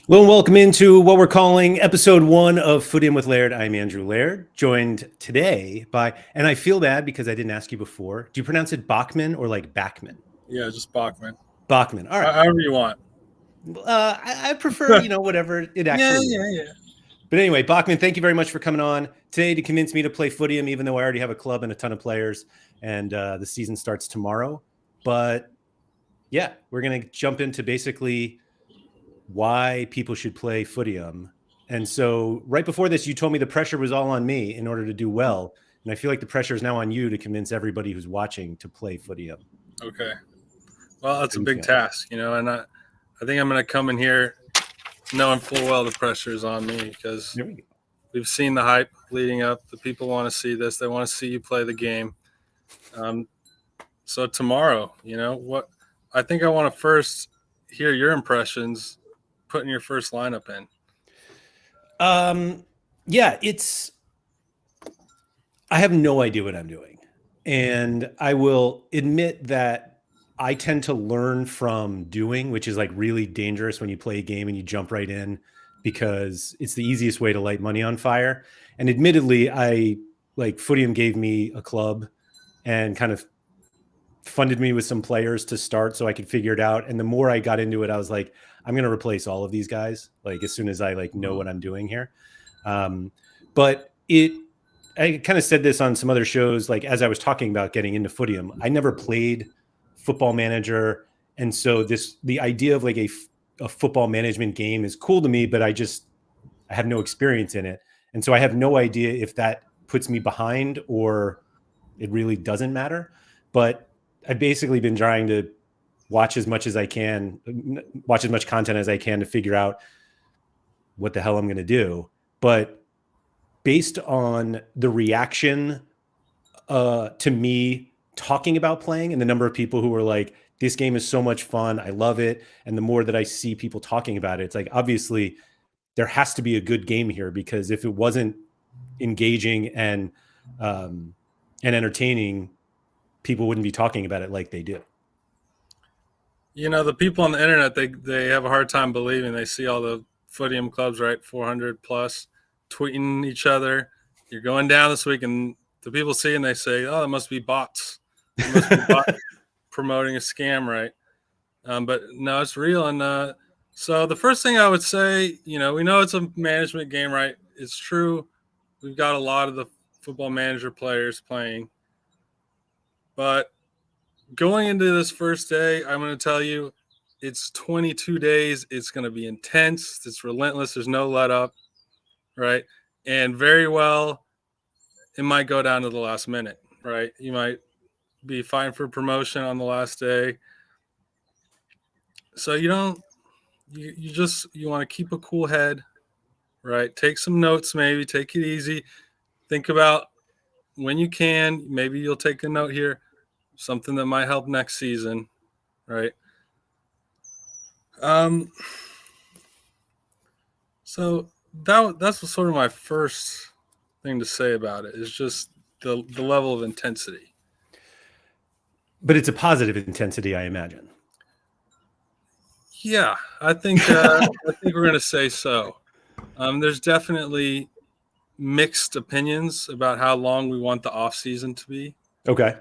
Hello and welcome into what we're calling episode 1 of Footium with Laird. I'm Andrew Laird, joined today by, and I feel bad because I didn't ask you before. Do you pronounce it Bachman or like Bachman? Yeah, just Bachman. Bachman. All right. However you want. I prefer, whatever it actually is. Yeah. But anyway, Bachman, thank you very much for coming on today to convince me to play Footium, even though I already have a club and a ton of players, and the season starts tomorrow. But yeah, we're going to jump into basically why people should play Footium. And so right before this, you told me the pressure was all on me in order to do well. And I feel like the pressure is now on you to convince everybody who's watching to play Footium. Okay. Well, that's a big task, and I think I'm going to come in here knowing full well the pressure is on me because we've seen the hype leading up. The people want to see this. They want to see you play the game. So tomorrow, what I think I want to first hear your impressions putting your first lineup in. Yeah, I have no idea what I'm doing. And I will admit that I tend to learn from doing, which is like really dangerous when you play a game and you jump right in because it's the easiest way to light money on fire. And admittedly, Footium gave me a club and kind of funded me with some players to start so I could figure it out. And the more I got into it, I was like, I'm going to replace all of these guys, like as soon as I know what I'm doing here. But I kind of said this on some other shows, like as I was talking about getting into Footium, I never played Football Manager. And so the idea of like a football management game is cool to me, but I have no experience in it. And so I have no idea if that puts me behind or it really doesn't matter. But I've basically been trying to watch as much content as I can to figure out what the hell I'm going to do. But based on the reaction to me talking about playing and the number of people who were like, this game is so much fun, I love it. And the more that I see people talking about it, it's like, obviously there has to be a good game here, because if it wasn't engaging and entertaining, people wouldn't be talking about it like they do. The people on the internet, they have a hard time believing. They see all the Footium clubs, right, 400 plus, tweeting each other. You're going down this week, and the people see and they say, "Oh, it must be bots. It must be bots promoting a scam, right?" But no, it's real. And so the first thing I would say, we know it's a management game, right? It's true. We've got a lot of the Football Manager players playing, but going into this first day, I'm going to tell you, it's 22 days. It's going to be intense. It's relentless. There's no let up, right? And very well, it might go down to the last minute, right? You might be fighting for promotion on the last day. So you want to keep a cool head, right? Take some notes, maybe take it easy. Think about when you can, maybe you'll take a note here, something that might help next season, right? So that's sort of my first thing to say about it, is just the level of intensity. But it's a positive intensity, I imagine. Yeah, I think we're going to say so. There's definitely mixed opinions about how long we want the off season to be. Okay.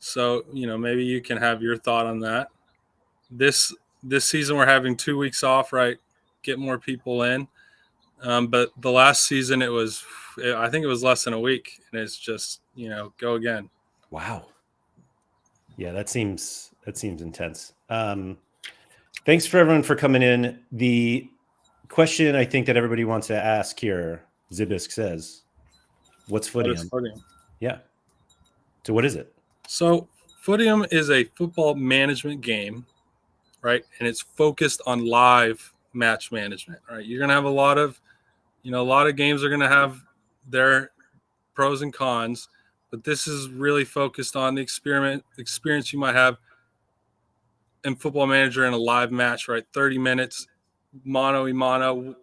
So, maybe you can have your thought on that. This season we're having 2 weeks off, right? Get more people in. But the last season I think it was less than a week, and it's just, go again. Wow. Yeah, that seems intense. Thanks for everyone for coming in. The question I think that everybody wants to ask here, Zibisk says, what's Footium? What is Footium? Yeah. So what is it? So Footium is a football management game, right? And it's focused on live match management, right? You're going to have a lot of games are going to have their pros and cons, but this is really focused on the experience you might have in Football Manager in a live match, right? 30 minutes, mano a mano.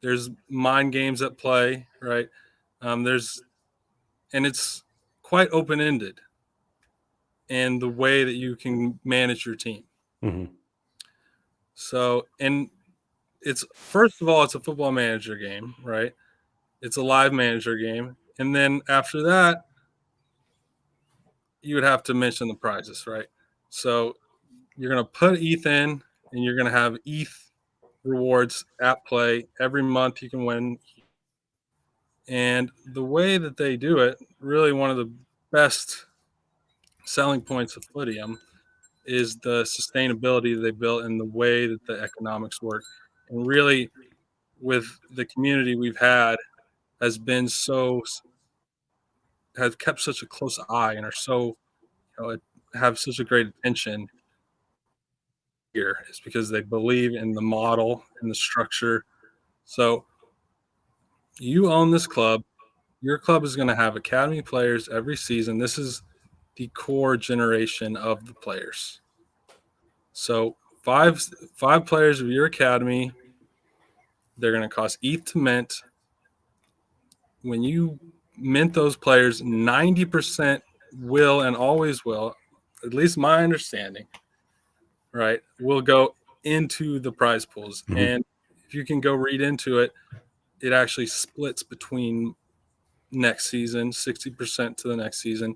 There's mind games at play, right? And it's quite open-ended in the way that you can manage your team. Mm-hmm. So, and it's first of all, it's a football manager game, right? It's a live manager game. And then after that, you would have to mention the prizes, right? So you're going to put ETH in, and you're going to have ETH rewards at play. Every month you can win. And the way that they do it, really one of the best selling points of Footium is the sustainability that they built and the way that the economics work. And really, with the community we've had, has been so has kept such a close eye and are so have such a great attention here is because they believe in the model and the structure. So you own this club. Your club is going to have academy players every season. This is the core generation of the players. So five players of your academy, they're going to cost ETH to mint. When you mint those players, 90% will and always will, at least my understanding, right, will go into the prize pools. Mm-hmm. And if you can go read into it, it actually splits between next season, 60% to the next season,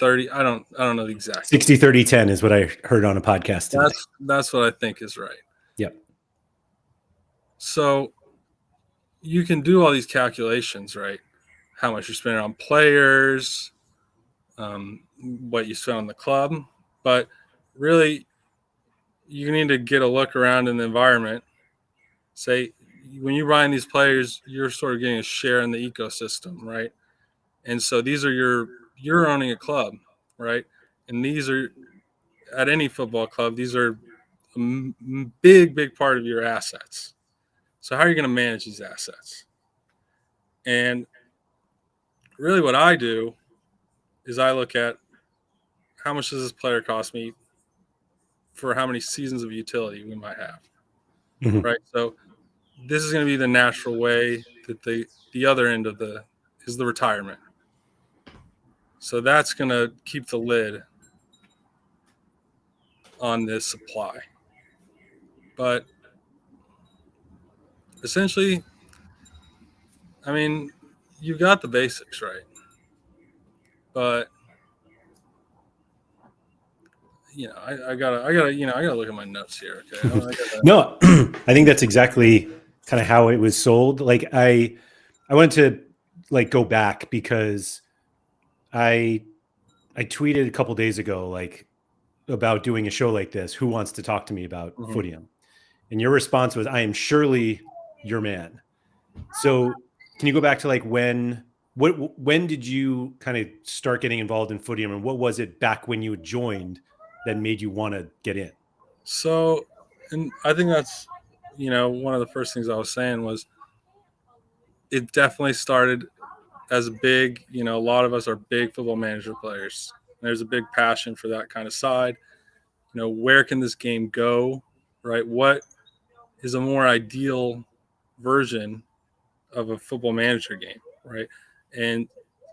30. I don't know the exact 60, 30, 10 is what I heard on a podcast today. That's what I think is right. Yep. So you can do all these calculations, right? How much you're spending on players, what you spend on the club, but really you need to get a look around in the environment. Say when you're buying these players, you're sort of getting a share in the ecosystem, right? And so these are you're owning a club, right? And these are at any football club, these are a big part of your assets. So how are you going to manage these assets? And really what I do is I look at how much does this player cost me for how many seasons of utility we might have, Mm-hmm. right? So this is going to be the natural way that the other end of is the retirement. So that's going to keep the lid on this supply. But essentially, I mean, you've got the basics right, but I gotta look at my notes here. Okay, No, I think that's exactly kind of how it was sold. Like I wanted to like go back because I tweeted a couple days ago like about doing a show like this. Who wants to talk to me about Footium? And your response was, "I am surely your man." So can you go back to like when did you kind of start getting involved in Footium, and what was it back when you had joined that made you want to get in? So, and I think that's, one of the first things I was saying was it definitely started as big, a lot of us are big football manager players. There's a big passion for that kind of side. Where can this game go, right? What is a more ideal version of a football manager game, right? And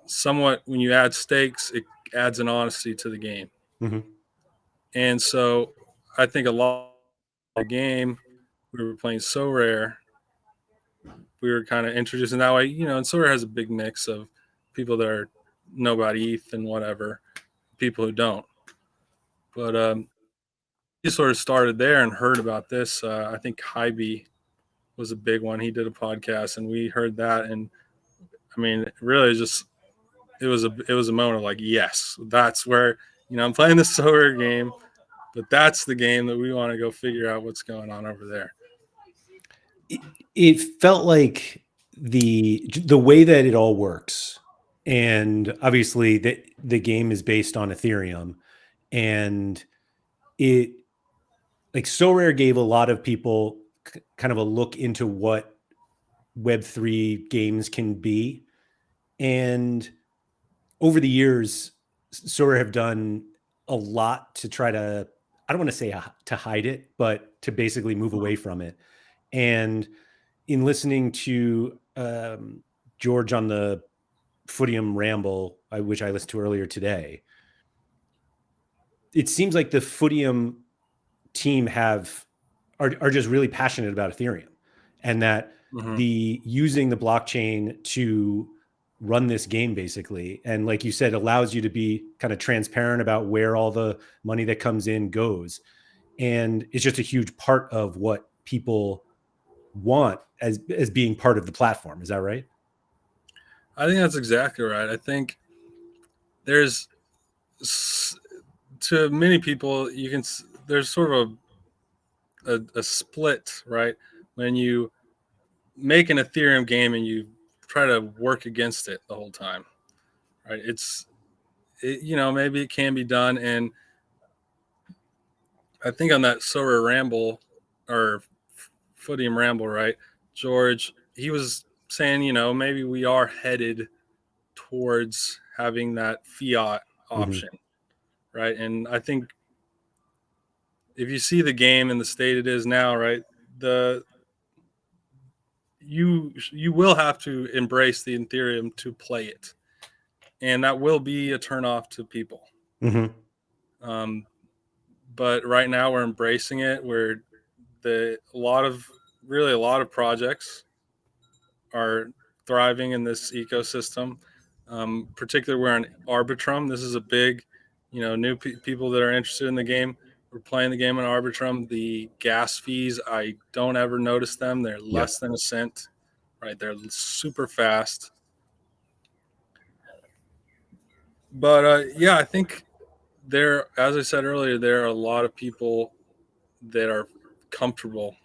somewhat when you add stakes, it adds an honesty to the game. Mm-hmm. And so I think a lot of the game, we were playing So Rare. We were kind of introducing that way, and So Rare has a big mix of people that are know about ETH and whatever, people who don't. But he sort of started there and heard about this. I think Hybe was a big one. He did a podcast and we heard that. And I mean, really just, it was a moment of like, yes, that's where, I'm playing the So Rare game, but that's the game that we want to go figure out what's going on over there. It felt like the way that it all works, and obviously the game is based on Ethereum, and it like So Rare gave a lot of people kind of a look into what Web3 games can be, and over the years, So Rare have done a lot to try to, I don't want to say to hide it, but to basically move away from it. And in listening to George on the Footium Ramble, which I listened to earlier today, it seems like the Footium team have are just really passionate about Ethereum, and that the using the blockchain to run this game basically, and like you said, allows you to be kind of transparent about where all the money that comes in goes, and it's just a huge part of what people want as being part of the platform. Is that right? I think that's exactly right. I think there's, to many people, there's sort of a split, right? When you make an Ethereum game and you try to work against it the whole time, right? Maybe it can be done. And I think on that Sower Ramble or Footium Ramble, right? George, he was saying, maybe we are headed towards having that fiat option, right? And I think if you see the game and the state it is now, right, you will have to embrace the Ethereum to play it, and that will be a turnoff to people. But right now we're embracing it. Where a lot of projects are thriving in this ecosystem. Particularly, we're on Arbitrum. This is a big, new people that are interested in the game. We're playing the game on Arbitrum. The gas fees, I don't ever notice them. They're less than a cent, right? They're super fast. But I think as I said earlier, there are a lot of people that are comfortable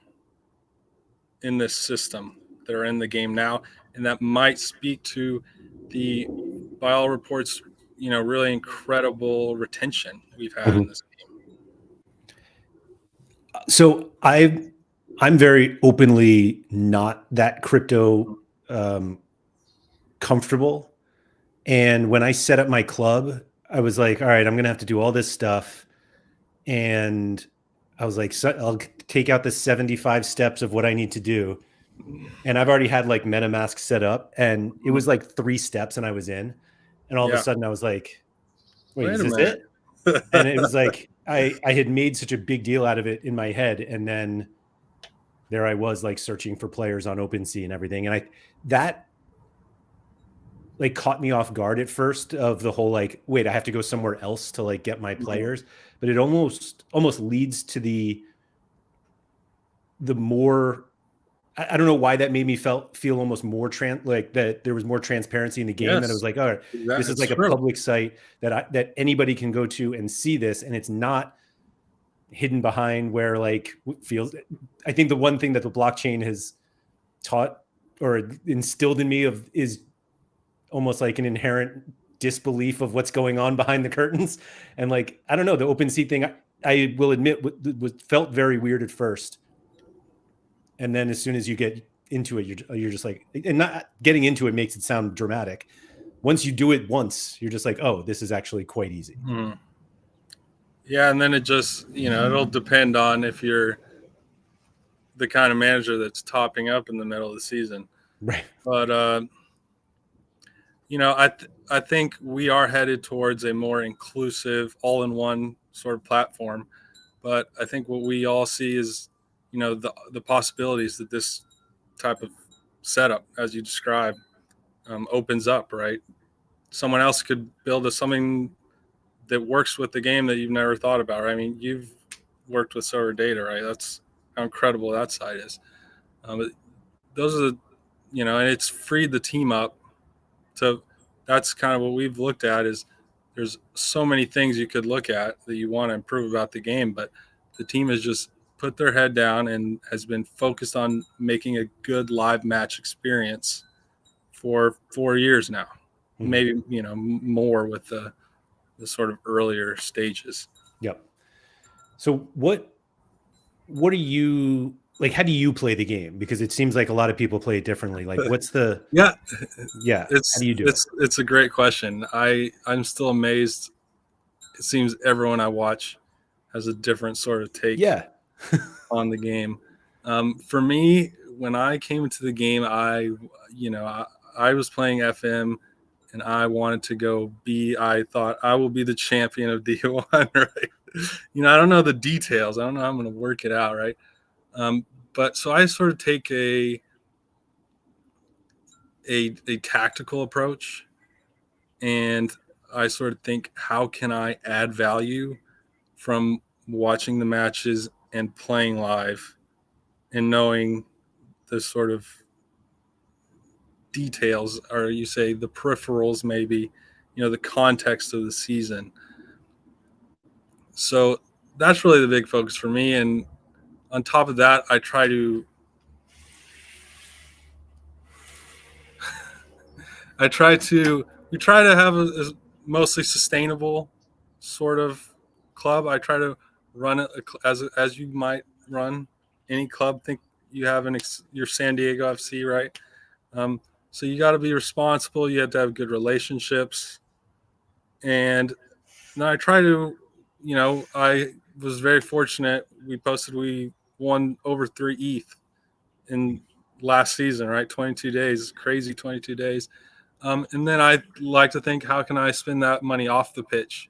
in this system that are in the game now, and that might speak to the, by all reports, really incredible retention we've had in this game. So I'm very openly not that crypto comfortable. And when I set up my club, I was like, all right, I'm going to have to do all this stuff. And I was like, so I'll take out the 75 steps of what I need to do. And I've already had like MetaMask set up, and it was like 3 steps and I was in. And all of a sudden I was like, wait, is this it? And it was like, I had made such a big deal out of it in my head. And then there I was like searching for players on OpenSea and everything. And that like caught me off guard at first, of the whole like, wait, I have to go somewhere else to like get my players. But it almost leads to the more, I don't know why that made me feel almost more like that there was more transparency in the game. That I was like, all right, this is like a public site that anybody can go to and see this, and it's not hidden behind where like feels. I think the one thing that the blockchain has taught or instilled in me is almost like an inherent disbelief of what's going on behind the curtains. And like, I don't know, the OpenSea thing, I will admit, felt very weird at first. And then as soon as you get into it, you're just like, and not getting into it makes it sound dramatic. Once you do it once, you're just like, oh, this is actually quite easy. Yeah. And then it just, it'll depend on if you're the kind of manager that's topping up in the middle of the season. Right. But, I think we are headed towards a more inclusive, all-in-one sort of platform. But I think what we all see is, the possibilities that this type of setup, as you described, opens up, right? Someone else could build something that works with the game that you've never thought about, right? I mean, you've worked with Sower Data, right? That's how incredible that site is. But those are and it's freed the team up. So that's kind of what we've looked at, is there's so many things you could look at that you want to improve about the game, but the team has just put their head down and has been focused on making a good live match experience for 4 years now. Maybe, more with the sort of earlier stages. Yep. So what are you like? How do you play the game? Because it seems like a lot of people play it differently. Like, what's the yeah? How do you do it? It's a great question. I'm still amazed. It seems everyone I watch has a different sort of take on the game. For me, when I came into the game, I was playing FM, and I wanted to go I thought I will be the champion of D1, right? I don't know the details. I don't know how I'm going to work it out, right? But so I sort of take a tactical approach, and I sort of think, how can I add value from watching the matches and playing live and knowing the sort of details, or you say the peripherals, maybe, the context of the season. So that's really the big focus for me. And on top of that, we try to have a mostly sustainable sort of club. I try to run it as you might run any club. Think you have your San Diego FC, right? So you got to be responsible. You have to have good relationships, and then I try to, I was very fortunate. We won over 3 ETH in last season, right? 22 days, crazy 22 days. And then I like to think, how can I spend that money off the pitch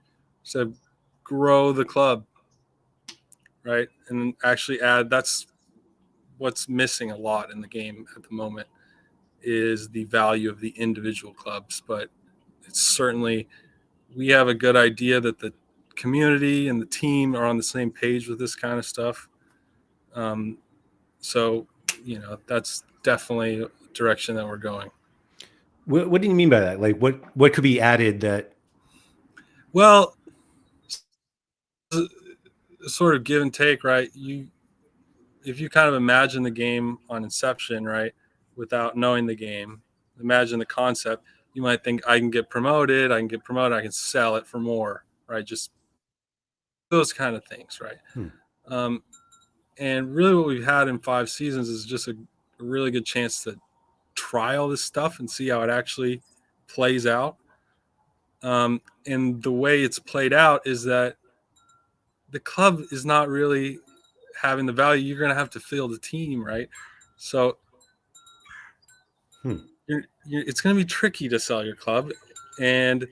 to grow the club, right? And actually that's what's missing a lot in the game at the moment, is the value of the individual clubs. But it's certainly, we have a good idea that the community and the team are on the same page with this kind of stuff. So, that's definitely a direction that we're going. What do you mean by that? Like, what could be added that? Well, sort of give and take, right? If you kind of imagine the game on inception, right, without knowing the game, imagine the concept, you might think, I can get promoted, I can sell it for more, right? Just those kind of things, right? And really what we've had in 5 seasons is just a really good chance to try all this stuff and see how it actually plays out. And the way it's played out is that the club is not really having the value. You're going to have to field the team, right? So it's going to be tricky to sell your club, and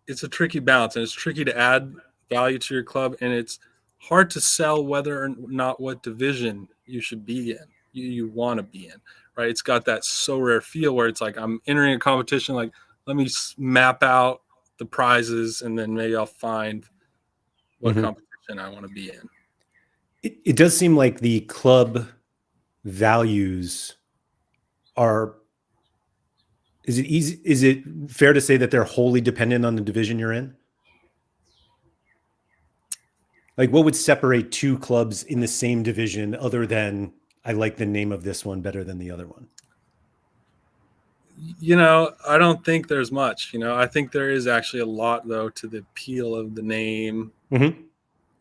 it's a tricky balance, and it's tricky to add value to your club, and it's hard to sell whether or not what division you should be in, you want to be in, right? It's got that so rare feel where it's like, I'm entering a competition, like, let me map out the prizes, and then maybe I'll find what competition I want to be in. It does seem like the club values are. Is it fair to say that they're wholly dependent on the division you're in? Like, what would separate 2 clubs in the same division other than, I like the name of this one better than the other one? I don't think there's much. I think there is actually a lot, though, to the appeal of the name,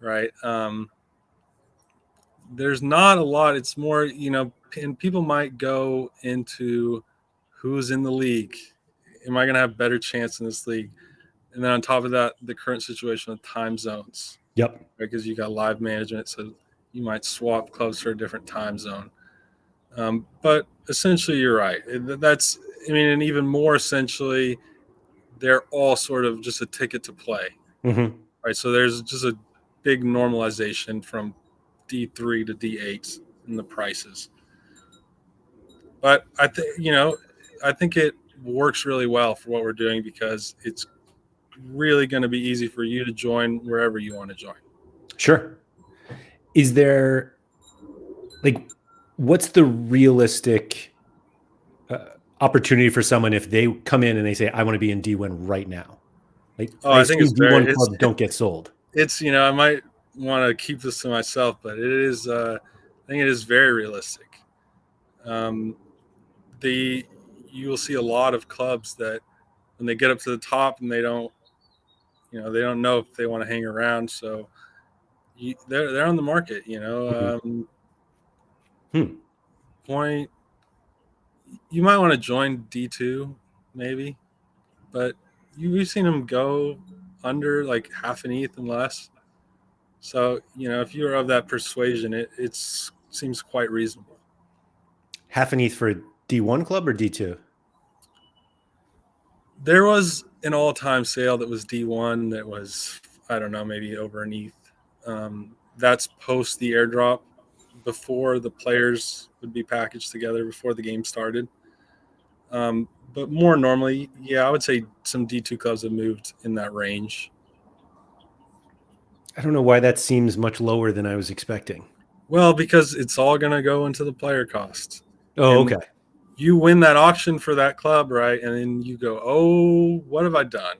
right? There's not a lot. It's more, and people might go into who's in the league. Am I going to have better chance in this league? And then on top of that, the current situation with time zones. Yep. Right? Because you got live management, so you might swap clubs for a different time zone. But essentially, you're right. And even more essentially, they're all sort of just a ticket to play. Right? So there's just a big normalization from D3 to D8 in the prices. But I think it works really well for what we're doing, because it's really going to be easy for you to join wherever you want to join. Sure. Is there, like, what's the realistic opportunity for someone if they come in and they say, I want to be in D1 right now? Like, I think it's D1 clubs don't get sold. It's, I might want to keep this to myself, but it is, I think it is very realistic. You will see a lot of clubs that when they get up to the top and they don't know if they want to hang around. So they're on the market, point. You might want to join D2 maybe, but we've seen them go under like half an ETH and less. So, if you're of that persuasion, it seems quite reasonable. Half an ETH for a D1 club or D2? There was an all-time sale that was D1 that was, I don't know, maybe over an ETH. that's post the airdrop, before the players would be packaged together before the game started. But more normally, yeah, I would say some D2 clubs have moved in that range. I don't know why that seems much lower than I was expecting. Well, because it's all going to go into the player cost. Oh, And okay. you win that auction for that club, right? And then you go, oh, what have I done?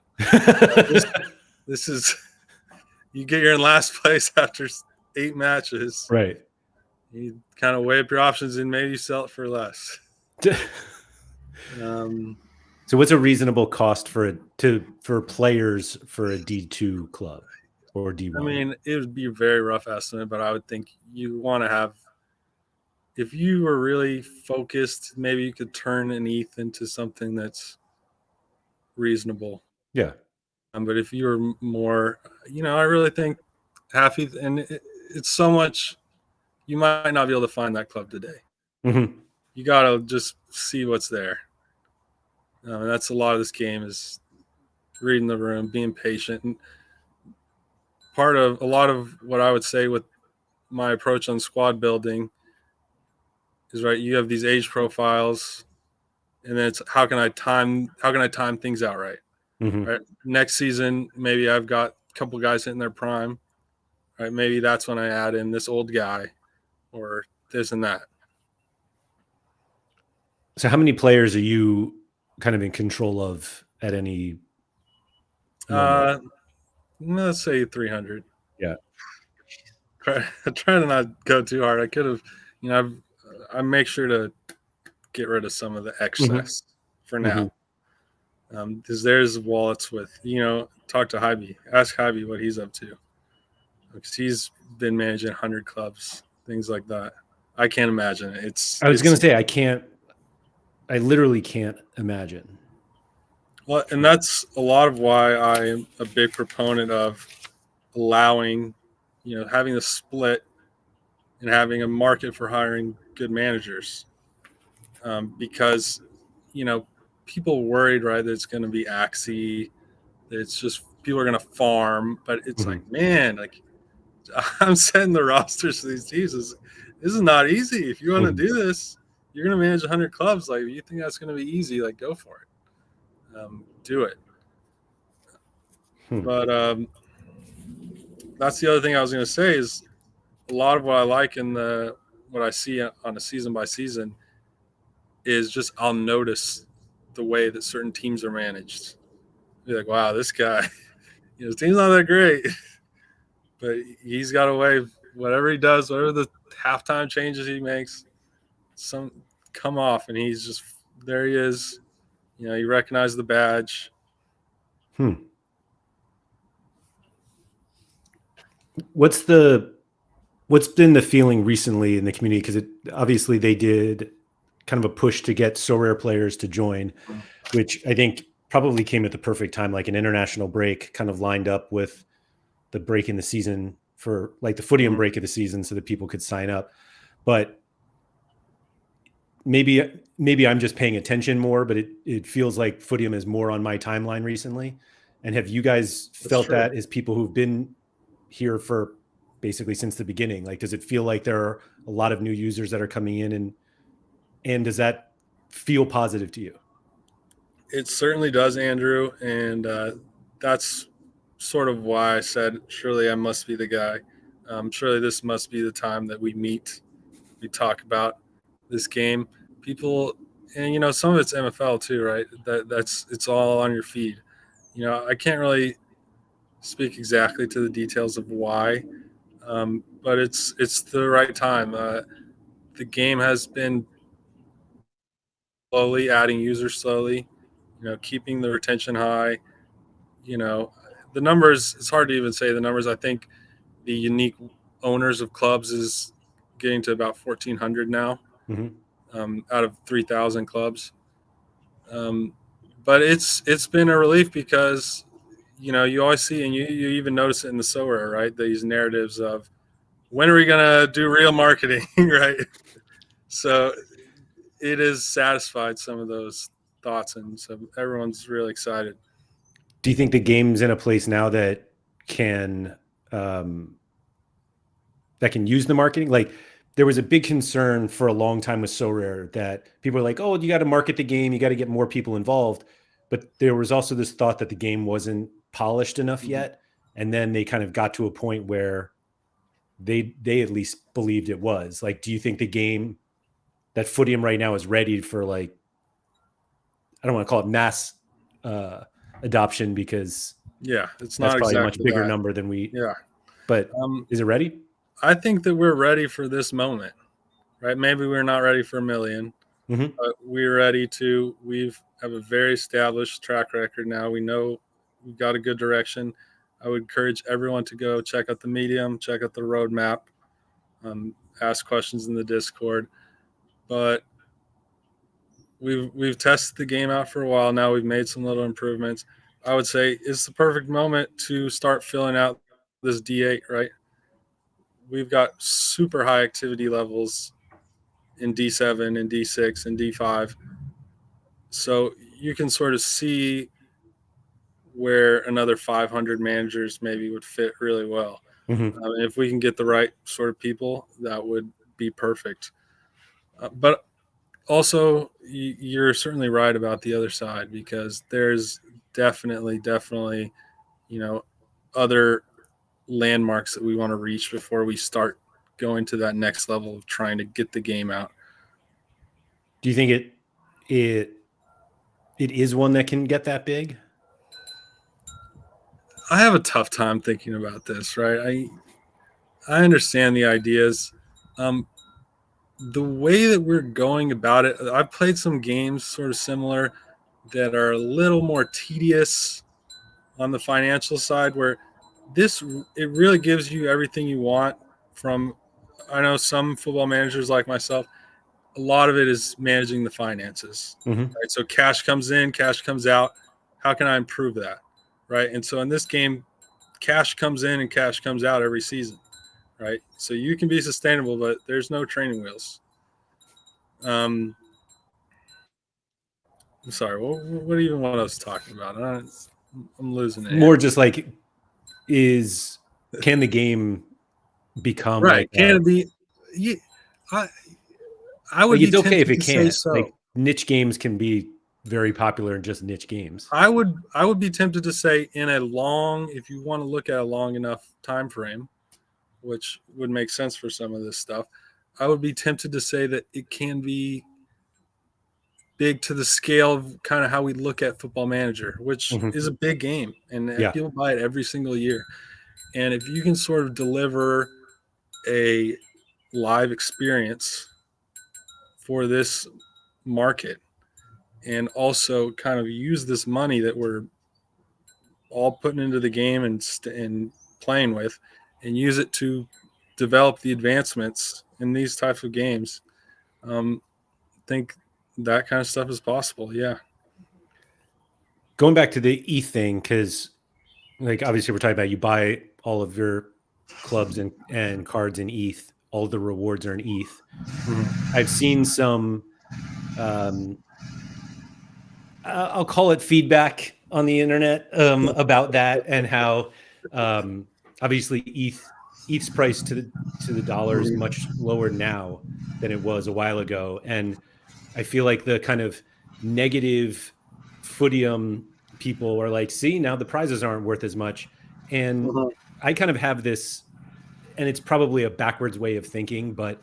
This is, you get you're in last place after 8 matches. Right. You kind of weigh up your options and maybe sell it for less. So what's a reasonable cost for players for a D2 club or D1? I mean, it would be a very rough estimate, but I would think you want to have, if you were really focused, maybe you could turn an ETH into something that's reasonable. Yeah. But if you were more, I really think half ETH, and it's so much, you might not be able to find that club today. Mm-hmm. You got to just see what's there. And that's a lot of this game is reading the room, being patient. And part of a lot of what I would say with my approach on squad building is, right, you have these age profiles, and then it's how can I time things out right? Mm-hmm. Right. Next season, maybe I've got a couple guys hitting their prime. Right. Maybe that's when I add in this old guy or this and that. So how many players are you kind of in control of at any moment? Let's say 300. Yeah. I try to not go too hard. I could have, I make sure to get rid of some of the excess for now. Because there's wallets with, talk to Hybe, ask Hybe what he's up to. Because he's been managing 100 clubs, things like that. I can't imagine it. I was going to say, I literally can't imagine. Well, and that's a lot of why I'm a big proponent of allowing, having a split and having a market for hiring good managers. Because, people worried, right, that it's going to be axy, that it's just people are going to farm. But it's like, man, like I'm setting the rosters for these teams. This is not easy. If you want to do this, you're going to manage 100 clubs. Like, if you think that's going to be easy, like, go for it. Do it. But that's the other thing I was going to say is a lot of what I like in what I see on a season by season is just I'll notice the way that certain teams are managed. You're like, wow, this guy, his team's not that great, but he's got a way. Whatever he does, whatever the halftime changes he makes, some come off, and he's just there. He is. You recognize the badge. What's been the feeling recently in the community? Because obviously they did kind of a push to get Sorare players to join, which I think probably came at the perfect time, like an international break kind of lined up with the break in the season for like the Footium break of the season so that people could sign up. But maybe I'm just paying attention more, but it feels like Footium is more on my timeline recently. And have you guys felt that as people who've been here for basically since the beginning? Like, does it feel like there are a lot of new users that are coming in, and does that feel positive to you? It certainly does, Andrew. And that's sort of why I said, surely I must be the guy. Surely this must be the time that we meet. We talk about this game. People, and some of it's MFL too, right? It's all on your feed. I can't really speak exactly to the details of why, but it's the right time. The game has been slowly adding users, slowly, keeping the retention high. The numbers, it's hard to even say the numbers. I think the unique owners of clubs is getting to about 1,400 now, out of 3,000 clubs. But it's been a relief because, you always see, and you even notice it in the Sorare, right? These narratives of when are we going to do real marketing, right? So it has satisfied some of those thoughts, and so everyone's really excited. Do you think the game's in a place now that can that can use the marketing. Like there was a big concern for a long time with So Rare that people were like, oh, you got to market the game, you got to get more people involved. But there was also this thought that the game wasn't polished enough yet. And then they kind of got to a point where they at least believed it was. Like, do you think the game that Footium right now is ready for, like, I don't want to call it mass adoption because Yeah, it's that's not probably a much exactly bigger that. number than we, Yeah. but is it ready? I think that we're ready for this moment, right? Maybe we're not ready for a million, but we're ready to. We've have a very established track record now. We know we've got a good direction. I would encourage everyone to go check out the Medium, check out the roadmap, ask questions in the Discord. But we've tested the game out for a while now. We've made some little improvements. I would say it's the perfect moment to start filling out this D8, right? We've got super high activity levels in D7 and D6 and D5. So you can sort of see where another 500 managers maybe would fit really well. If we can get the right sort of people, that would be perfect. But also, you're certainly right about the other side because there's definitely, other landmarks that we want to reach before we start going to that next level of trying to get the game out. Do you think it is one that can get that big? I have a tough time thinking about this, right? I understand the ideas. The way that we're going about it, I've played some games sort of similar that are a little more tedious on the financial side, where it really gives you everything you want from. I know some football managers like myself, a lot of it is managing the finances, right? So cash comes in, cash comes out. How can I improve that, right? And so in this game, cash comes in and cash comes out every season, right? So you can be sustainable, but there's no training wheels. I'm sorry. What do you even want us talking about? I'm losing it. More just like, can the game become Right? Can it be? Yeah, I would like, be it's okay if tempted it to say can't. so. Like niche games can be very popular in just niche games. I would be tempted to say if you want to look at a long enough time frame, which would make sense for some of this stuff, I would be tempted to say that it can be big to the scale of kind of how we look at Football Manager, which is a big game, and people buy it every single year. And if you can sort of deliver a live experience for this market and also kind of use this money that we're all putting into the game and playing with and use it to develop the advancements in these types of games, I think that kind of stuff is possible. Yeah. Going back to the ETH thing, because like obviously we're talking about you buy all of your clubs and cards in ETH, all of the rewards are in ETH. I've seen some I'll call it feedback on the internet about that, and how obviously ETH's price to the dollar is much lower now than it was a while ago, and I feel like the kind of negative Footium people are like, see, now the prizes aren't worth as much, and I kind of have this, and it's probably a backwards way of thinking, but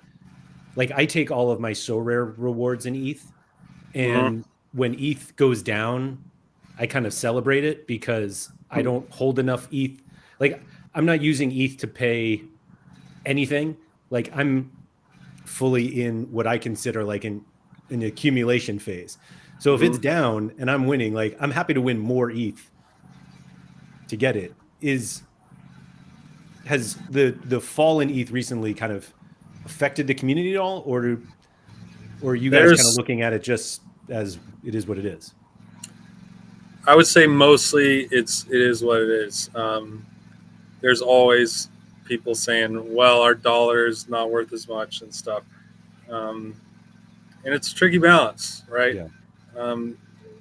like I take all of my So Rare rewards in ETH, and when ETH goes down, I kind of celebrate it because I don't hold enough ETH. Like I'm not using ETH to pay anything. Like I'm fully in what I consider like an accumulation phase. So if it's down and I'm winning, like I'm happy to win more ETH to get it. Has the fall in ETH recently kind of affected the community at all, or are you guys kind of looking at it just as it is what it is? I would say mostly it is what it is. There's always people saying, well, our dollar is not worth as much and stuff. And it's a tricky balance, right? Yeah.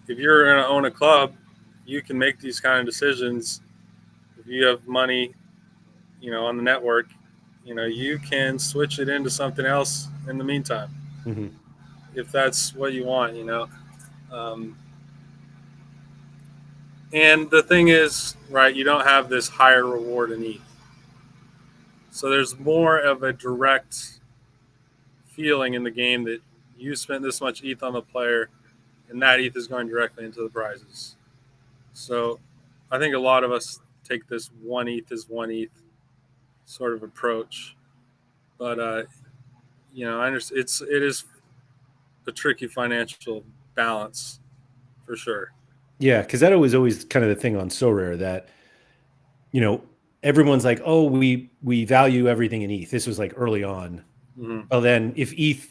If you're going to own a club, you can make these kind of decisions. If you have money, on the network, you can switch it into something else in the meantime Mm-hmm. if that's what you want. Um, and the thing is, right, you don't have this higher reward in ETH, so there's more of a direct feeling in the game that you spent this much ETH on the player, and that ETH is going directly into the prizes. So I think a lot of us take this one ETH is one ETH sort of approach, but I understand it is a tricky financial balance for sure. Yeah, because that was always kind of the thing on So Rare that you know everyone's like, oh, we value everything in ETH. This was like early on. Mm-hmm. Well, then if ETH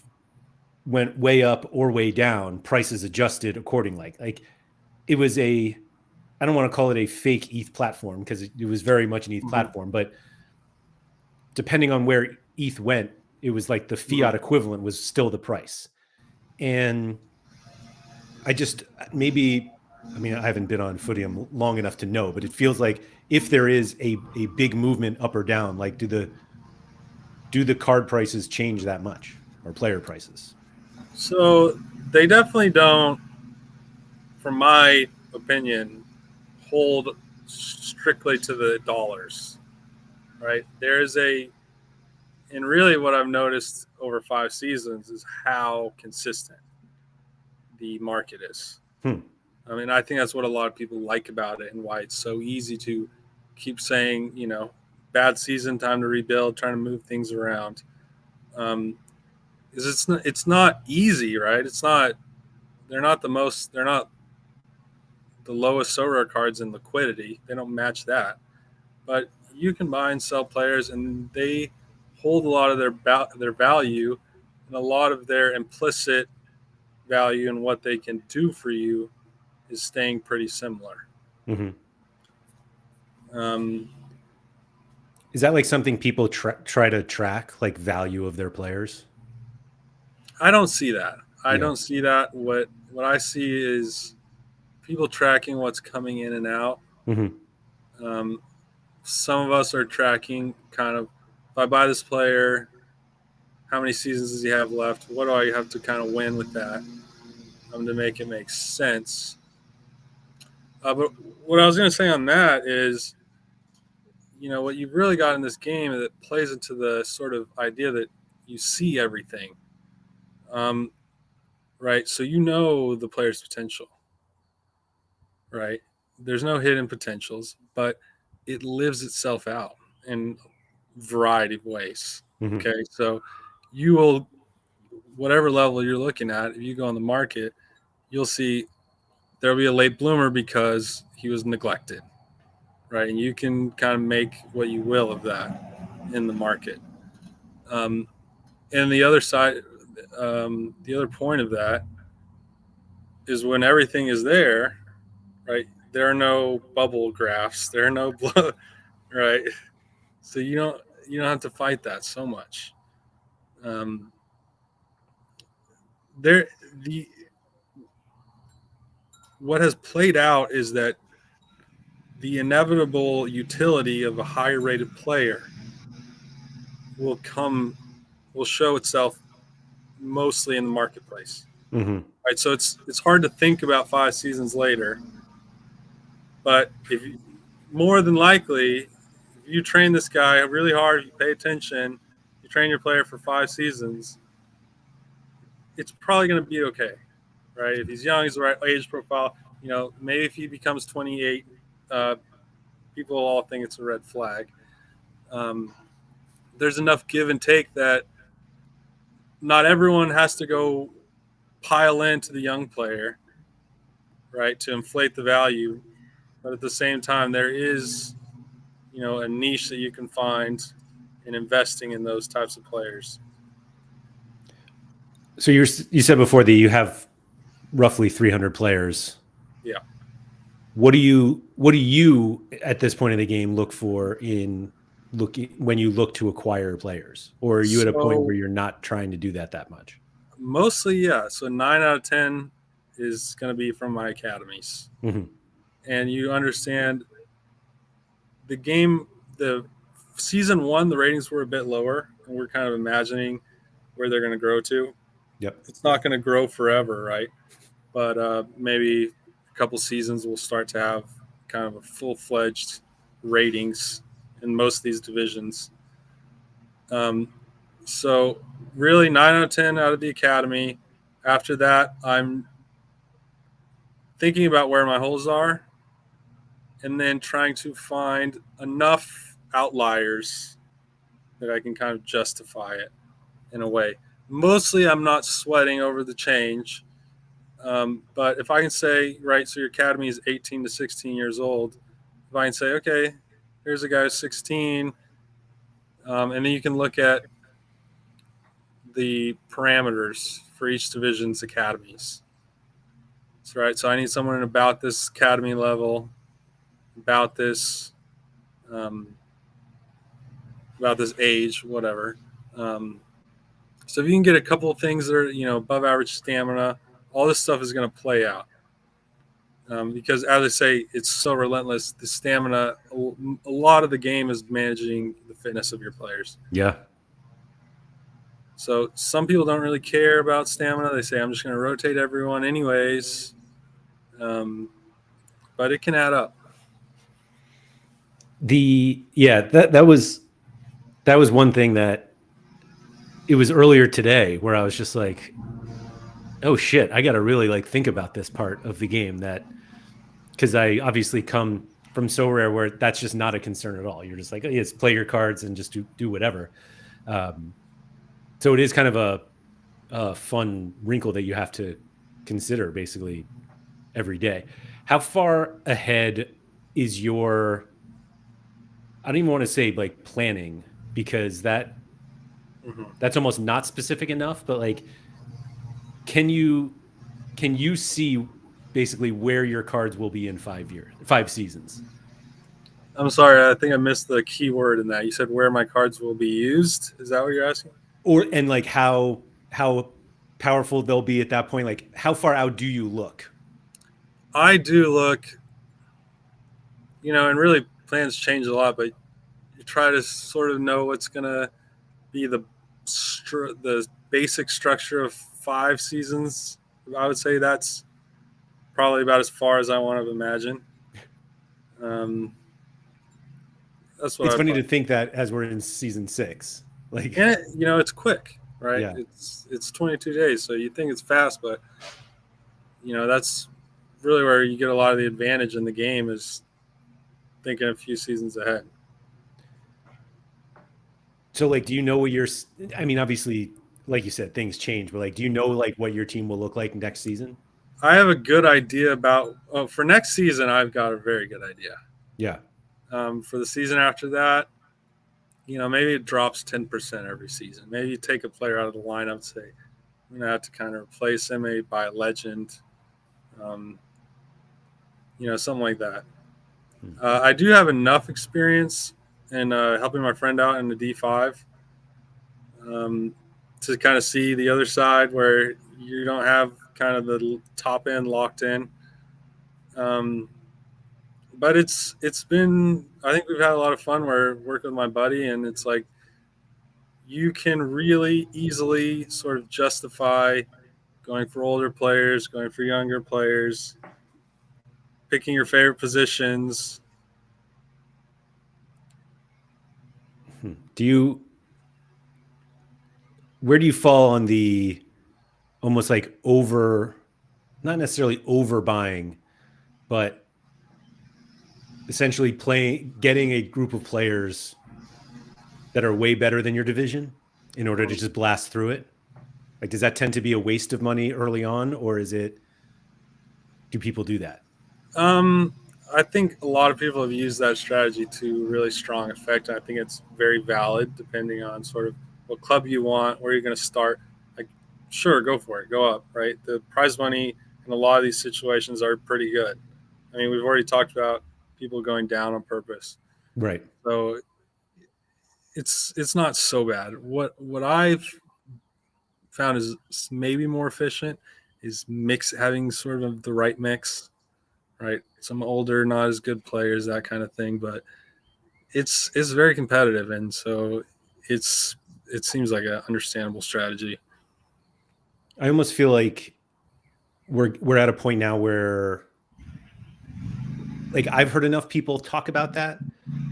went way up or way down, prices adjusted accordingly. Like it was I don't want to call it a fake ETH platform because it was very much an ETH Mm-hmm. platform, but depending on where ETH went, it was like the Mm-hmm. fiat equivalent was still the price. And I just maybe, I mean, I haven't been on Footium long enough to know, but it feels like if there is a big movement up or down, like do the card prices change that much or player prices? So they definitely don't, from my opinion, hold strictly to the dollars, right? And really what I've noticed over 5 seasons is how consistent the market is. Hmm. I mean, I think that's what a lot of people like about it and why it's so easy to keep saying, bad season, time to rebuild, trying to move things around. Is it's not easy, right? They're not the lowest Sora cards in liquidity. They don't match that. But you can buy and sell players, and they hold a lot of their value and a lot of their implicit value and what they can do for you is staying pretty similar. Mm-hmm. Um, Is that like something people try to track, like value of their players? I don't see that. I Yeah. don't see that. What I see is people tracking what's coming in and out. Mm-hmm. Um, some of us are tracking kind of if I buy this player, how many seasons does he have left? What do I have to kind of win with that to make it make sense? But what I was going to say on that is, what you've really got in this game that plays into the sort of idea that you see everything, um, right? So the player's potential, right? There's no hidden potentials, but it lives itself out in a variety of ways. Mm-hmm. Okay, so you will, whatever level you're looking at, if you go on the market, you'll see there'll be a late bloomer because he was neglected, right? And you can kind of make what you will of that in the market. Um, and the other side, the other point of that is when everything is there, right? There are no bubble graphs. There are no blow, right? So you don't have to fight that so much. Um, there the what has played out is that the inevitable utility of a higher rated player will come will show itself mostly in the marketplace, Mm-hmm. right? So it's hard to think about 5 seasons later, but if you, more than likely, if you train this guy really hard, you pay attention, you train your player for 5 seasons, it's probably going to be okay, right? If he's young, he's the right age profile. Maybe if he becomes 28, uh, people all think it's a red flag. Um, there's enough give and take that not everyone has to go pile into the young player, right, to inflate the value. But at the same time, there is, a niche that you can find in investing in those types of players. So you said before that you have roughly 300 players. Yeah. What do you at this point in the game look for in looking when you look to acquire players, or are you at a point where So you're not trying to do that much? mostly, yeah. So 9 out of 10 is going to be from my academies, Mm-hmm. and you understand the game. The season 1, the ratings were a bit lower, and we're kind of imagining where they're going to grow to. Yep. It's not going to grow forever, right? But maybe a couple seasons we'll start to have kind of a full-fledged ratings in most of these divisions. So really 9 out of 10 out of the academy. After that, I'm thinking about where my holes are and then trying to find enough outliers that I can kind of justify it in a way. Mostly I'm not sweating over the change. But if I can say, right, so your academy is 18 to 16 years old, if I can say, okay, here's a guy who's 16, and then you can look at the parameters for each division's academies. So, right, so I need someone in about this academy level, about this age, whatever. So if you can get a couple of things that are, above average stamina, all this stuff is going to play out. Because as I say, it's so relentless. The stamina, a lot of the game is managing the fitness of your players. Yeah. So some people don't really care about stamina. They say, I'm just going to rotate everyone anyways. But it can add up. That was one thing that it was earlier today where I was just like, oh shit, I got to really like think about this part of the game, that because I obviously come from So Rare where that's just not a concern at all. You're just like, oh, yes, play your cards and just do whatever. So it is kind of a fun wrinkle that you have to consider basically every day. How far ahead is your, I don't even want to say like planning, because that's almost not specific enough, but like, can you see basically where your cards will be in 5 seasons? I'm sorry, I think I missed the key word in that. You said where my cards will be used. Is that what you're asking? And like how powerful they'll be at that point? Like how far out do you look? I do look, and really plans change a lot, but you try to sort of know what's going to be the basic structure of 5 seasons. I would say that's probably about as far as I want to imagine. That's what it's funny to think that as we're in season 6, like, and it's quick, right? Yeah. It's 22 days, so you think it's fast, but that's really where you get a lot of the advantage in the game, is thinking a few seasons ahead. So like, do you know what I mean, obviously, like you said, things change, but like, do you know like what your team will look like next season? I have a good idea about for next season. I've got a very good idea. Yeah. For the season after that, maybe it drops 10% every season. Maybe you take a player out of the lineup and say, I'm going to have to kind of replace him, maybe by a legend, something like that. I do have enough experience in helping my friend out in the D5 to kind of see the other side where you don't have kind of the top end locked in. But it's been, I think we've had a lot of fun working with my buddy, and it's like you can really easily sort of justify going for older players, going for younger players, picking your favorite positions. Where do you fall on the almost like not necessarily overbuying, but essentially getting a group of players that are way better than your division in order to just blast through it? Like, does that tend to be a waste of money early on, or do people do that? I think a lot of people have used that strategy to really strong effect. I think it's very valid depending on sort of what club you want, where you're going to start. Like, sure, go for it, go up, right? The prize money in a lot of these situations are pretty good. I mean, we've already talked about people going down on purpose. Right. So it's not so bad. What I've found is maybe more efficient is having sort of the right mix, right? Some older, not as good players, that kind of thing. But it's very competitive, and so it seems like an understandable strategy. I almost feel like we're at a point now where, like, I've heard enough people talk about that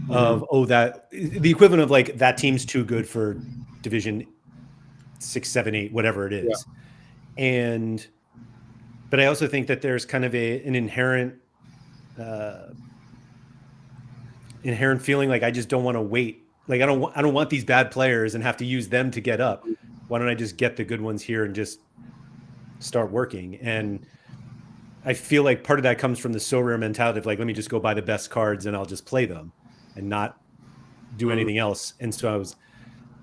of, oh, that the equivalent of like that team's too good for division 6, 7, 8, whatever it Yeah. is. And but I also think that there's kind of an inherent feeling like I just don't want to wait. Like I don't want these bad players and have to use them to get up. Why don't I just get the good ones here and just start working? And I feel like part of that comes from the so rare mentality of like, let me just go buy the best cards and I'll just play them and not do anything else. And so I was,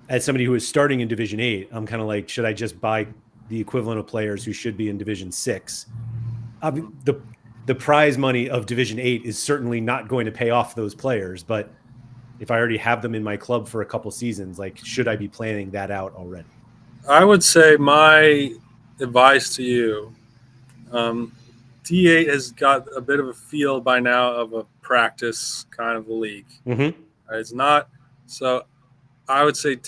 as somebody who is starting in Division 8, I'm kind of like, should I just buy the equivalent of players who should be in Division 6? The prize money of Division 8 is certainly not going to pay off those players, but if I already have them in my club for a couple seasons, like, should I be planning that out already? I would say my advice to you, D8 has got a bit of a feel by now of a practice kind of a league. Mm-hmm. Right? It's not so. I would say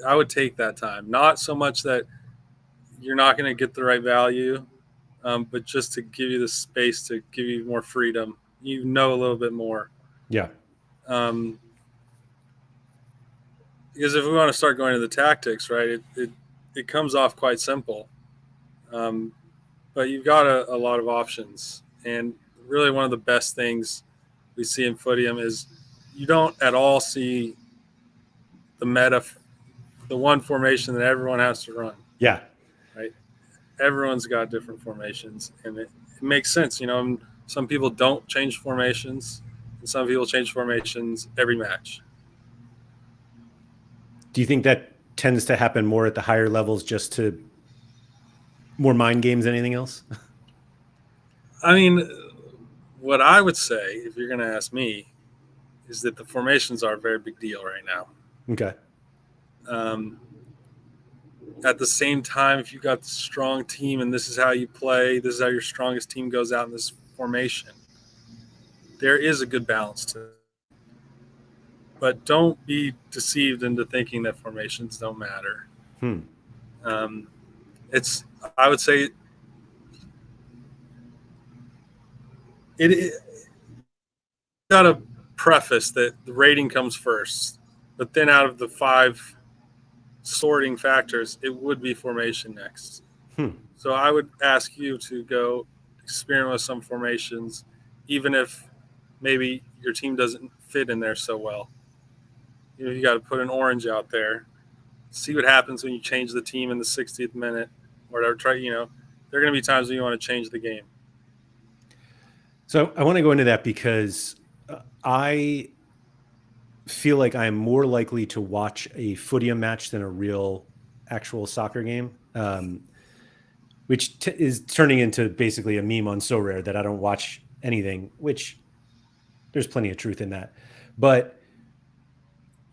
I would take that time. Not so much that you're not going to get the right value, but just to give you the space to give you more freedom. You know a little bit more. Yeah. Because if we want to start going to the tactics, right, it comes off quite simple. But you've got a lot of options. And really one of the best things we see in Footium is you don't at all see the one formation that everyone has to run. Yeah. Right? Everyone's got different formations, and it makes sense. Some people don't change formations, and some people change formations every match. Do you think that tends to happen more at the higher levels, just to more mind games than anything else? I mean, what I would say, if you're going to ask me, is that the formations are a very big deal right now. Okay. At the same time, if you've got the strong team and this is how you play, this is how your strongest team goes out in this formation, there is a good balance to it. But don't be deceived into thinking that formations don't matter. I would say it got to preface that the rating comes first, but then out of the 5 sorting factors, it would be formation next. So I would ask you to go experiment with some formations, even if maybe your team doesn't fit in there so well. You got to put an orange out there, see what happens when you change the team in the 60th minute or whatever. There are going to be times when you want to change the game. So I want to go into that because I feel like I'm more likely to watch a Footium match than a real actual soccer game, which is turning into basically a meme on So Rare that I don't watch anything, which there's plenty of truth in that. But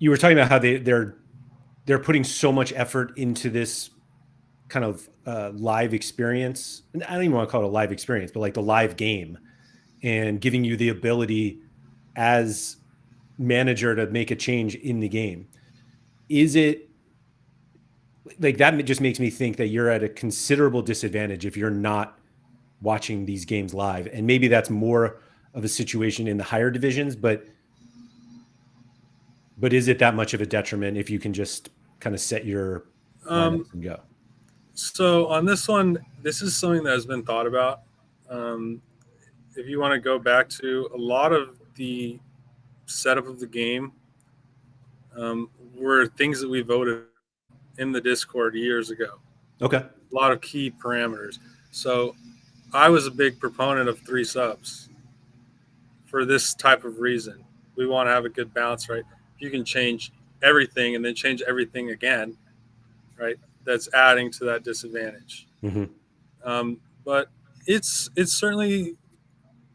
you were talking about how they're putting so much effort into this kind of live experience. And I don't even want to call it a live experience, but like the live game, and giving you the ability as manager to make a change in the game. Is it like that? Just makes me think that you're at a considerable disadvantage if you're not watching these games live. And maybe that's more of a situation in the higher divisions, but is it that much of a detriment if you can just kind of set your lineups and go? So on this one, this is something that has been thought about. If you want to go back to a lot of the setup of the game, were things that we voted in the Discord years ago. Okay. A lot of key parameters. So I was a big proponent of 3 subs for this type of reason. We want to have a good balance, right? You can change everything and then change everything again, right? That's adding to that disadvantage. But it's certainly,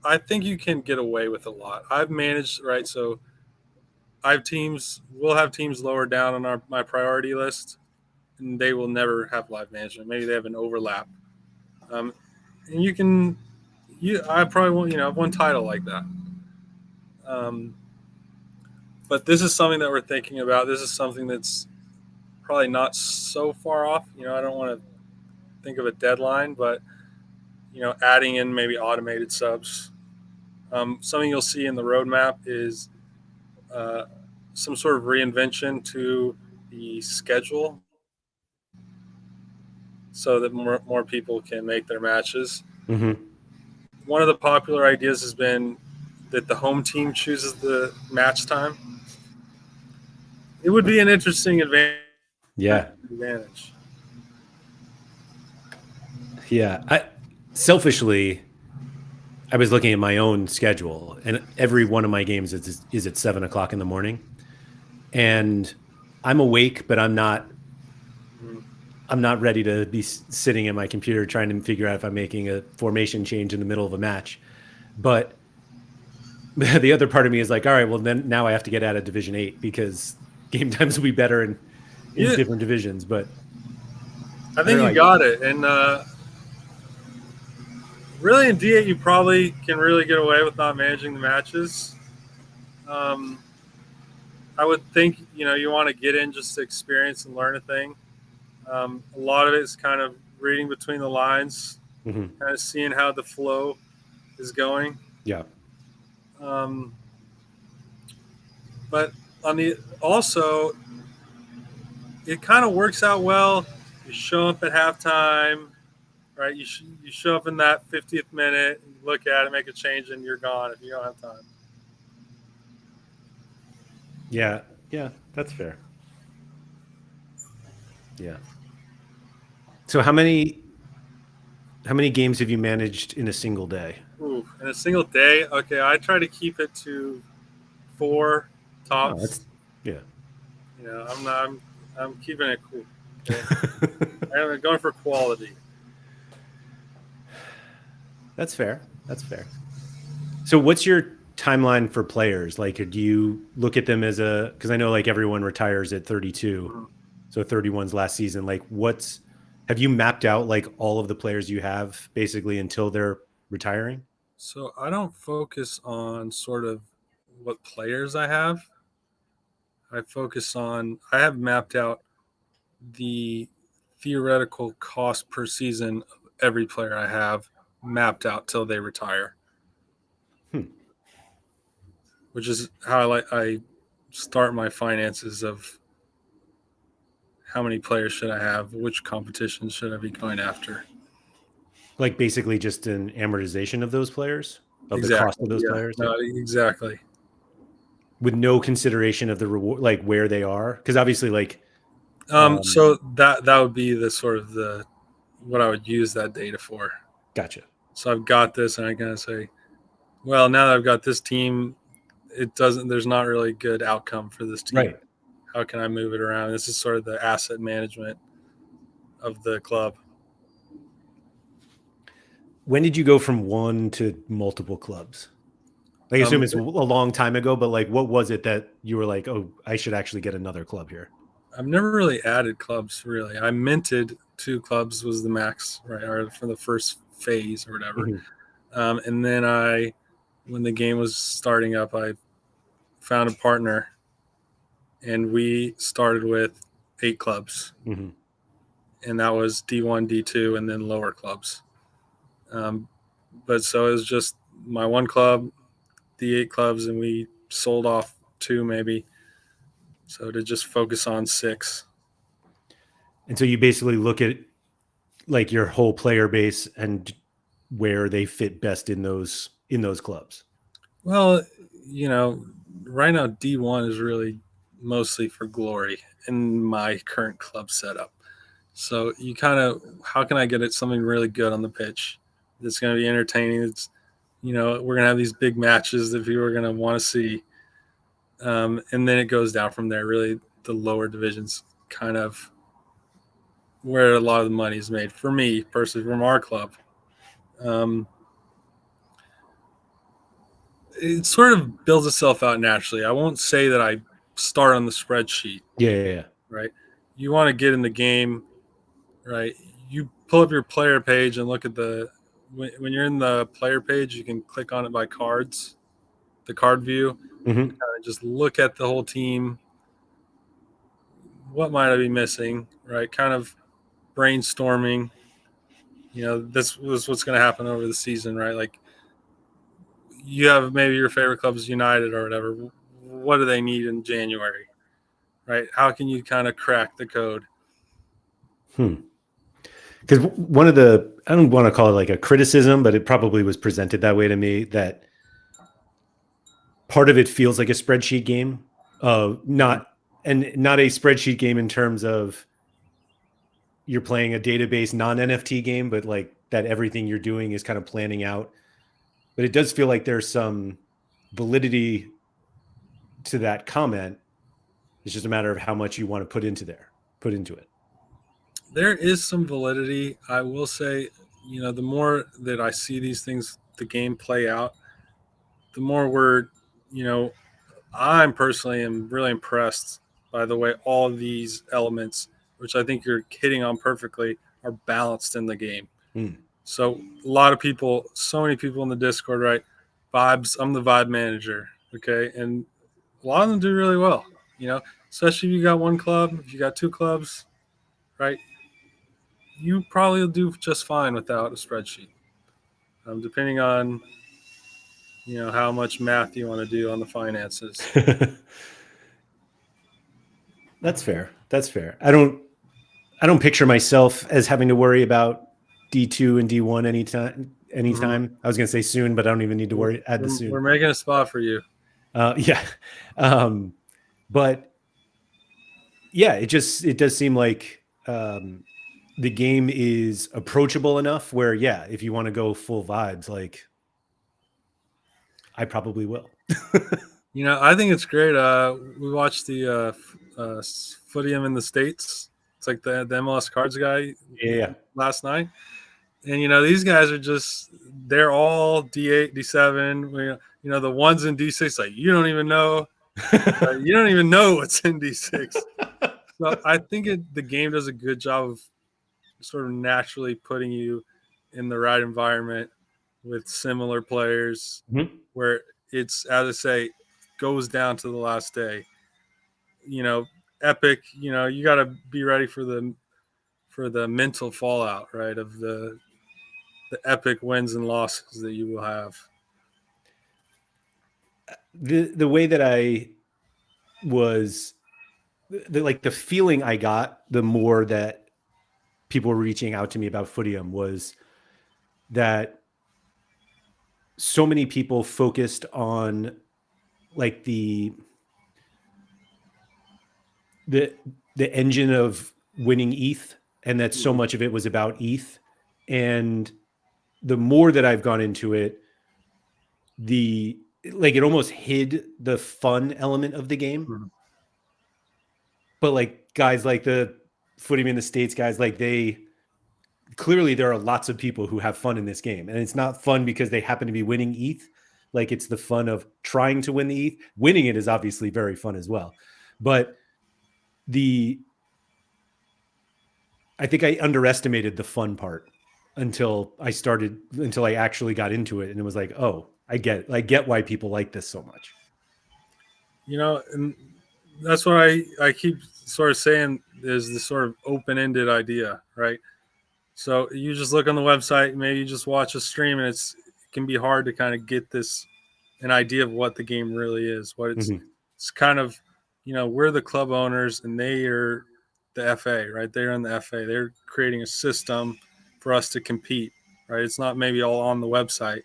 I think you can get away with a lot. I've managed, right? So we'll have teams lower down on my priority list, and they will never have live management. Maybe they have an overlap. And I probably won't, I've won title like that. But this is something that we're thinking about. This is something that's probably not so far off. I don't want to think of a deadline, but adding in maybe automated subs. Something you'll see in the roadmap is some sort of reinvention to the schedule so that more people can make their matches. Mm-hmm. One of the popular ideas has been that the home team chooses the match time. It would be an interesting advantage. Yeah. Yeah. Selfishly, I was looking at my own schedule, and every one of my games is at 7:00 in the morning, and I'm awake, but I'm not ready to be sitting at my computer trying to figure out if I'm making a formation change in the middle of a match. But the other part of me is like, all right, well then now I have to get out of Division 8 because game times will be better in different divisions. But I think you got it. And really in D8, you probably can really get away with not managing the matches. I would think, you want to get in just to experience and learn a thing. A lot of it is kind of reading between the lines, kind of seeing how the flow is going. Yeah. But also, it kind of works out well. You show up at halftime, right? You show up in that 50th minute, you look at it, make a change, and you're gone if you don't have time. Yeah, that's fair. Yeah. So how many games have you managed in a single day? Ooh, in a single day? Okay, I try to keep it to 4 tops. Yeah. I'm keeping it cool. Okay? I'm going for quality. That's fair. So what's your timeline for players? Like, do you look at them as because I know like everyone retires at 32, so 31's last season. Like, have you mapped out like all of the players you have basically until they're retiring? So I don't focus on sort of what players I have. I have mapped out the theoretical cost per season of every player I have mapped out till they retire. Which is how I start my finances of how many players should I have, which competitions should I be going after. Like basically just an amortization of those players, of exactly. the cost of those players? No, exactly. With no consideration of the reward, like where they are? Because obviously like... so that would be the sort of what I would use that data for. Gotcha. So I've got this and I kind of say, well, now that I've got this team, there's not really good outcome for this team. Right. How can I move it around? This is sort of the asset management of the club. When did you go from one to multiple clubs? I assume it's a long time ago, but like, what was it that you were like, oh, I should actually get another club here? I've never really added clubs, really. I minted 2 clubs was the max, right, or for the first phase or whatever. And then when the game was starting up, I found a partner, and we started with 8 clubs. And that was D1, D2, and then lower clubs. But so it was just my one club, the 8 clubs, and we sold off 2 maybe. So to just focus on 6. And so you basically look at like your whole player base and where they fit best in those clubs. Well, right now D1 is really mostly for glory in my current club setup. So you kind of, how can I get it something really good on the pitch that's going to be entertaining? It's, we're going to have these big matches that people are going to want to see. And then it goes down from there. Really, the lower divisions kind of where a lot of the money is made for me personally from our club. It sort of builds itself out naturally. I won't say that I start on the spreadsheet. Yeah. Right. You want to get in the game, right? You pull up your player page and look at when you're in the player page, you can click on it by cards, the card view. Mm-hmm. Just look at the whole team. What might I be missing? Right, kind of brainstorming. This was what's going to happen over the season, right? Like you have maybe your favorite club is United or whatever. What do they need in January, right? How can you kind of crack the code? Because one of I don't want to call it like a criticism, but it probably was presented that way to me, that part of it feels like a spreadsheet game. Not a spreadsheet game in terms of you're playing a database non-NFT game, but like that everything you're doing is kind of planning out. But it does feel like there's some validity to that comment. It's just a matter of how much you want to put into it. There is some validity. I will say, the more that I see these things, the game play out, the more I'm personally am really impressed by the way all of these elements, which I think you're hitting on perfectly, are balanced in the game. So a lot of people, so many people in the Discord, right? Vibes. I'm the vibe manager. Okay. And a lot of them do really well, especially if you got one club, if you got two clubs, right? You probably will do just fine without a spreadsheet, depending on how much math you want to do on the finances. That's fair. I don't picture myself as having to worry about D2 and D1 anytime. Mm-hmm. I was going to say soon, but I don't even need to add the soon. We're making a spot for you. Yeah. But yeah, it does seem like the game is approachable enough where, yeah, if you want to go full vibes, like I probably will. I think it's great. We watched the Footium in the States. It's like the MLS cards guy last night. And, these guys they're all D8, D7. The ones in D6, like, you don't even know. You don't even know what's in D6. So I think the game does a good job of sort of naturally putting you in the right environment with similar players, where it's, as I say, goes down to the last day. Epic. You got to be ready for the mental fallout, right, of the epic wins and losses that you will have. The way that I was, the feeling I got the more that people were reaching out to me about Footium was that so many people focused on like the engine of winning ETH, and that so much of it was about ETH. And the more that I've gone into it, it almost hid the fun element of the game. But like guys like the Footium in the States guys, like clearly there are lots of people who have fun in this game, and it's not fun because they happen to be winning ETH. Like it's the fun of trying to win the ETH. Winning it is obviously very fun as well, but I think I underestimated the fun part until I actually got into it, and it was like, oh, I get why people like this so much. And that's what I keep sort of saying is this sort of open-ended idea, right? So you just look on the website, maybe you just watch a stream, and it can be hard to kind of get an idea of what the game really is. What it's kind of, we're the club owners and they are the FA, right? They're in the FA. They're creating a system for us to compete, right? It's not maybe all on the website.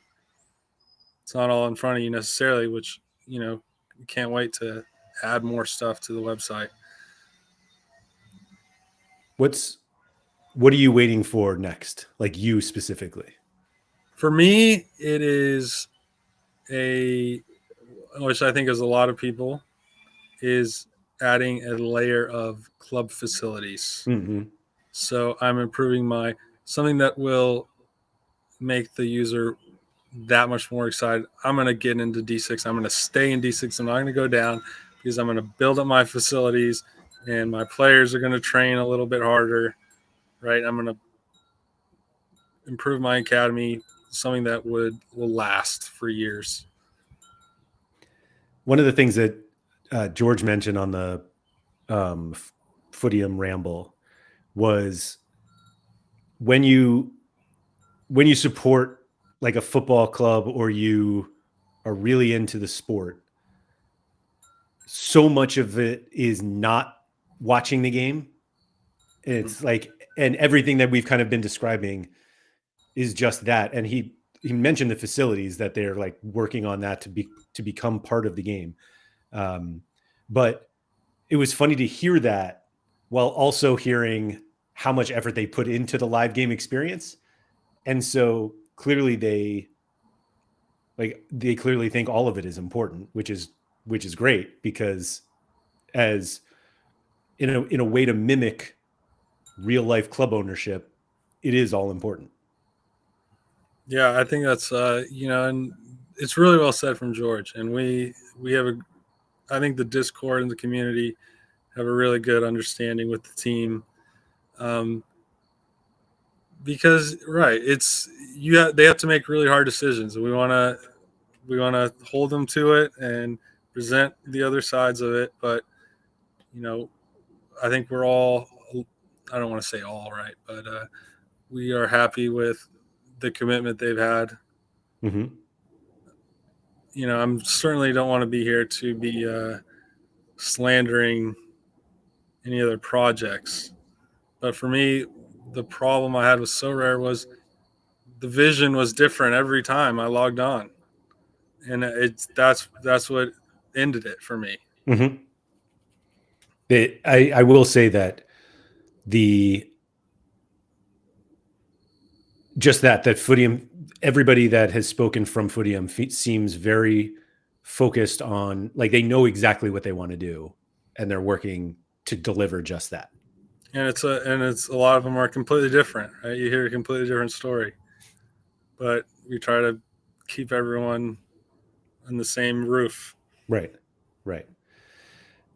It's not all in front of you necessarily, which, you can't wait to add more stuff to the website. What are you waiting for next? Like you specifically? For me, it is which I think is a lot of people, is adding a layer of club facilities. So I'm improving something that will make the user that much more excited. I'm going to get into D6. I'm going to stay in D6. I'm not going to go down because I'm going to build up my facilities and my players are going to train a little bit harder, right? I'm going to improve my academy, something that will last for years. one of the things that George mentioned on the Footium ramble was when you support like a football club or you are really into the sport, so much of it is not watching the game. It's like, and everything that we've kind of been describing is just that. And he mentioned the facilities that they're like working on that to become part of the game. But it was funny to hear that while also hearing how much effort they put into the live game experience. And so clearly they clearly think all of it is important, which is great, because as in a way to mimic real life club ownership, it is all important. Yeah, I think that's and it's really well said from George. And we have I think the Discord and the community have a really good understanding with the team, because they have to make really hard decisions, and we want to hold them to it and present the other sides of it. But I think we're all, I don't want to say all right, but we are happy with the commitment they've had. Mm-hmm. I'm certainly don't want to be here to be slandering any other projects. But for me, the problem I had with So Rare was the vision was different every time I logged on. And that's what ended it for me. Mm-hmm. I will say that that Footium, everybody that has spoken from Footium seems very focused on, like, they know exactly what they want to do and they're working to deliver just that. And it's a lot of them are completely different, right? You hear a completely different story, but we try to keep everyone on the same roof. Right.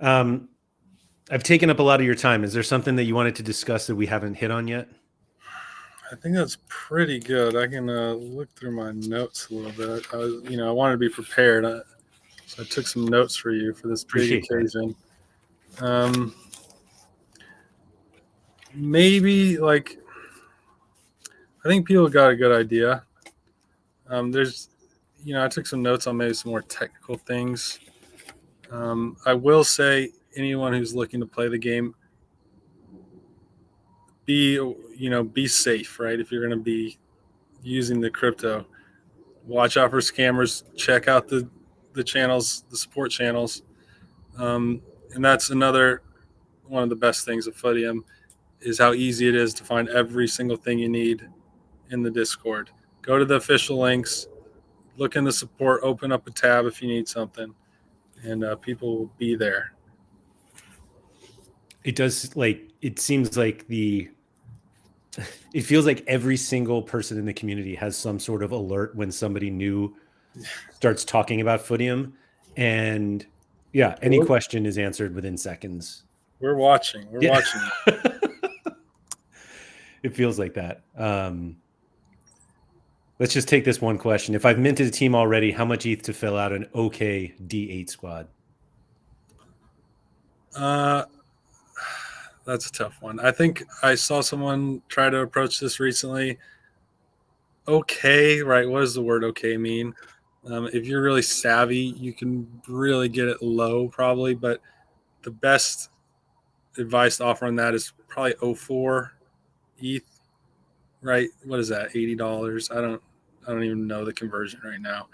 I've taken up a lot of your time. Is there something that you wanted to discuss that we haven't hit on yet? I think that's pretty good. I can look through my notes a little bit. I wanted to be prepared, so I took some notes for you for this big occasion. Maybe I think people got a good idea. I took some notes on maybe some more technical things. I will say, anyone who's looking to play the game, be safe, right? If you're going to be using the crypto, watch out for scammers. Check out the channels, the support channels, and that's another one of the best things of Footium is how easy it is to find every single thing you need in the Discord. Go to the official links, look in the support, open up a tab if you need something, and people will be there. It does, it seems like it feels like every single person in the community has some sort of alert when somebody new starts talking about Footium, and any question is answered within seconds. We're watching. We're watching. It feels like that. Let's just take this one question. If I've minted a team already, how much ETH to fill out an OK D8 squad? That's a tough one. I think I saw someone try to approach this recently. Okay, right? What does the word okay mean? If you're really savvy, you can really get it low probably, but the best advice to offer on that is probably 04 ETH, right? What is that? $80? I don't even know the conversion right now.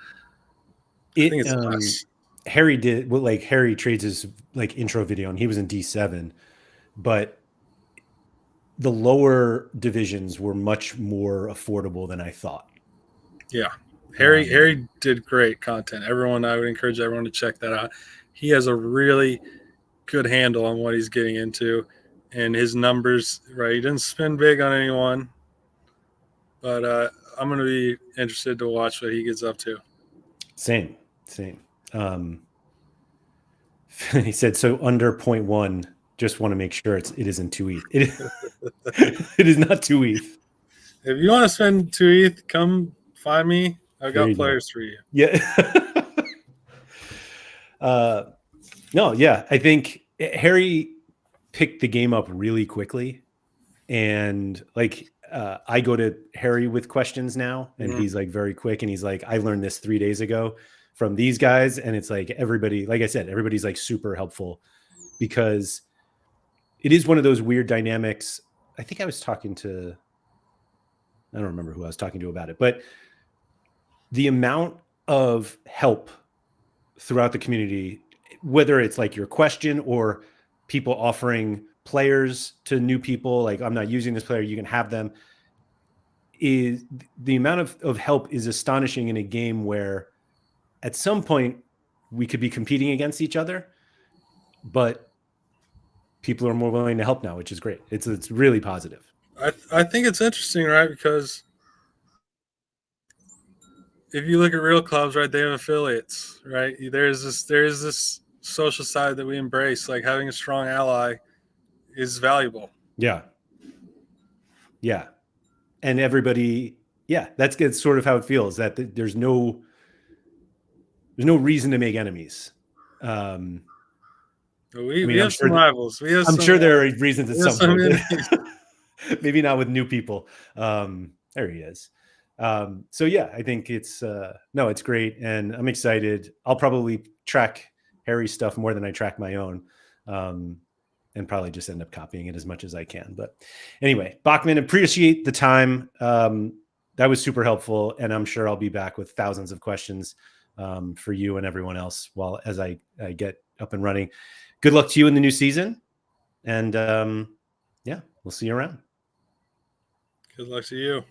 I think it's less. Harry trades his intro video, and he was in D7, but the lower divisions were much more affordable than I thought. Yeah. Harry did great content. I would encourage everyone to check that out. He has a really good handle on what he's getting into, and his numbers, right? He didn't spend big on anyone, but I'm going to be interested to watch what he gets up to. Same. He said, so under 0.1, just want to make sure it isn't 2 ETH. It is not 2 ETH. If you want to spend 2 ETH, come find me. I've got players for you. Yeah. No, yeah, I think Harry picked the game up really quickly, and like I go to Harry with questions now, and he's like very quick, and he's like, I learned this 3 days ago from these guys, and it's like everybody, like I said, everybody's like super helpful because it is one of those weird dynamics. I think I was talking to, I don't remember who I was talking to about it, but the amount of help throughout the community, whether it's like your question or people offering players to new people, like I'm not using this player, you can have them, is the amount of help is astonishing in a game where at some point we could be competing against each other, but people are more willing to help now, which is great. It's really positive. I think it's interesting, right? Because if you look at real clubs, right, they have affiliates, right? There is this social side that we embrace. Like having a strong ally is valuable. Yeah. Yeah. And everybody, yeah, that's good. Sort of how it feels, that there's no reason to make enemies. We have some rivals. I'm sure there are reasons at some point. But maybe not with new people. There he is. So yeah, I think it's no, it's great, and I'm excited. I'll probably track Harry's stuff more than I track my own, and probably just end up copying it as much as I can. But anyway, Bachman, appreciate the time. That was super helpful, and I'm sure I'll be back with thousands of questions for you and everyone else as I get up and running. Good luck to you in the new season, and yeah, we'll see you around. Good luck to you.